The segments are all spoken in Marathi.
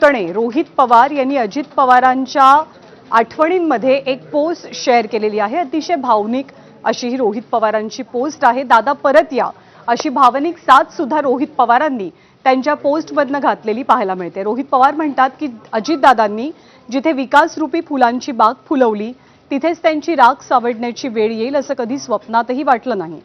रोहित पवार यांनी अजित पवारांच्या आठवणींमध्ये एक पोस्ट शेअर केलेली आहे। अतिशय भावनिक अशी ही रोहित पवारांची पोस्ट आहे। दादा परत या अशी भावनिक साथ सुद्धा रोहित पवारांनी त्यांच्या पोस्टमधनं घातलेली पाहायला मिळते। रोहित पवार म्हणतात की अजितदादांनी जिथे विकास रूपी फुलांची बाग फुलवली तिथेच त्यांची राख सावडण्याची वेळ येईल असं कधी स्वप्नातही वाटलं नाही।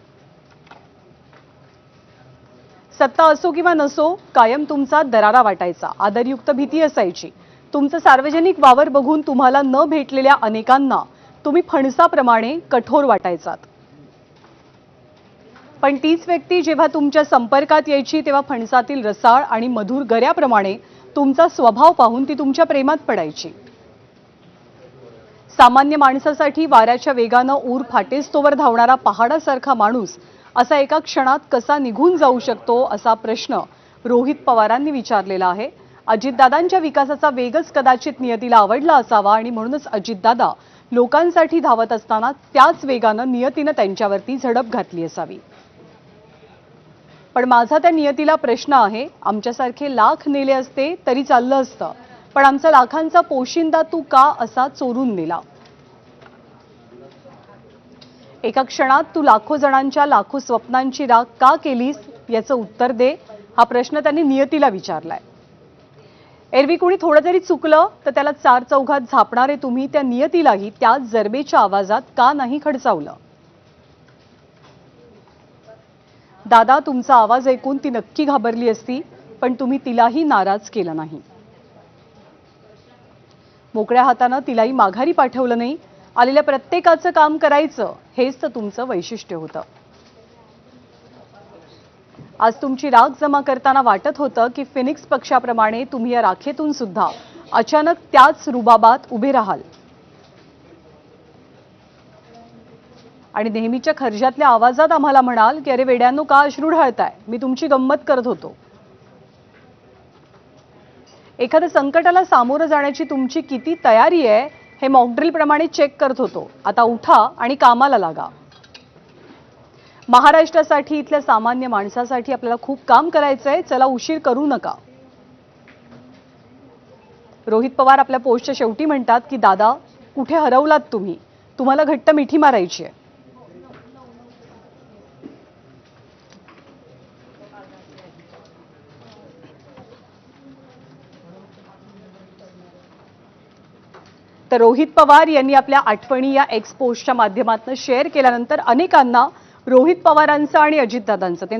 सत्ता असो किंवा नसो कायम तुमचा दरारा वाटायचा, आदरयुक्त भीती असायची। तुमचं सार्वजनिक वावर बघून तुम्हाला न भेटलेल्या अनेकांना तुम्ही फणसाप्रमाणे कठोर वाटायचात। पण तीच व्यक्ती जेव्हा तुमच्या संपर्कात यायची तेव्हा फणसातील रसाळ आणि मधुर गऱ्याप्रमाणे तुमचा स्वभाव पाहून ती तुमच्या प्रेमात पडायची। सामान्य माणसासाठी वाऱ्याच्या वेगानं ऊर फाटेस्तोवर धावणारा पहाडासारखा माणूस असा एका क्षणात कसा निघून जाऊ शकतो असा प्रश्न रोहित पवारांनी विचारलेला आहे। अजितदादांच्या विकासाचा वेगच कदाचित नियतीला आवडला असावा आणि म्हणूनच अजितदादा लोकांसाठी धावत असताना त्याच वेगानं नियतीनं त्यांच्यावरती झडप घातली असावी। पण माझा त्या नियतीला प्रश्न आहे, आमच्यासारखे लाख नेले असते तरी चाललं असतं, पण आमचा लाखांचा पोशिंदा तू का असा चोरून नेला? एका क्षणात तू लाखो जणांच्या लाखो स्वप्नांची राख का केलीस याचं उत्तर दे, हा प्रश्न त्यांनी नियतीला विचारलाय। एरवी कोणी थोडं जरी चुकलं तर त्याला चार चौघात झापणारे तुम्ही त्या नियतीलाही त्याच जरबेच्या आवाजात का नाही खडसावलं? दादा, तुमचा आवाज ऐकून ती नक्की घाबरली असती, पण तुम्ही तिलाही नाराज केलं नाही। मोकळ्या हातानं तिलाही माघारी पाठवलं नाही। आलेल्या प्रत्येकाचं काम करायचं हेच तर तुमचं वैशिष्ट्य होतं। आज तुमची राख जमा करताना वाटत होतं की फिनिक्स पक्षाप्रमाणे तुम्ही या राखेतून सुद्धा अचानक त्याच रुबाबात उभे राहाल आणि नेहमीच्या खर्जातल्या आवाजात आम्हाला म्हणाल की अरे वेड्यांनो का अश्रू ढाळताय, मी तुमची गंमत करत होतो। एखाद्या संकटाला सामोरं जाण्याची तुमची किती तयारी आहे हे मॉकड्रिल प्रमाणे चेक करत होतो। आता उठा आणि कामाला लागा। महाराष्ट्रासाठी, इथल्या सामान्य माणसासाठी आपल्याला खूप काम करायचंय, चला उशीर करू नका। रोहित पवार आपल्या पोस्टच्या शेवटी म्हणतात की दादा, कुठे हरवलात तुम्ही? तुम्हाला घट्ट मिठी मारायची आहे। तर रोहित पवार यांनी आपल्या आठवणी या एक्स पोस्टच्या माध्यमातून शेअर केल्यानंतर अनेकांना रोहित पवारांचं आणि अजितदादांचं ते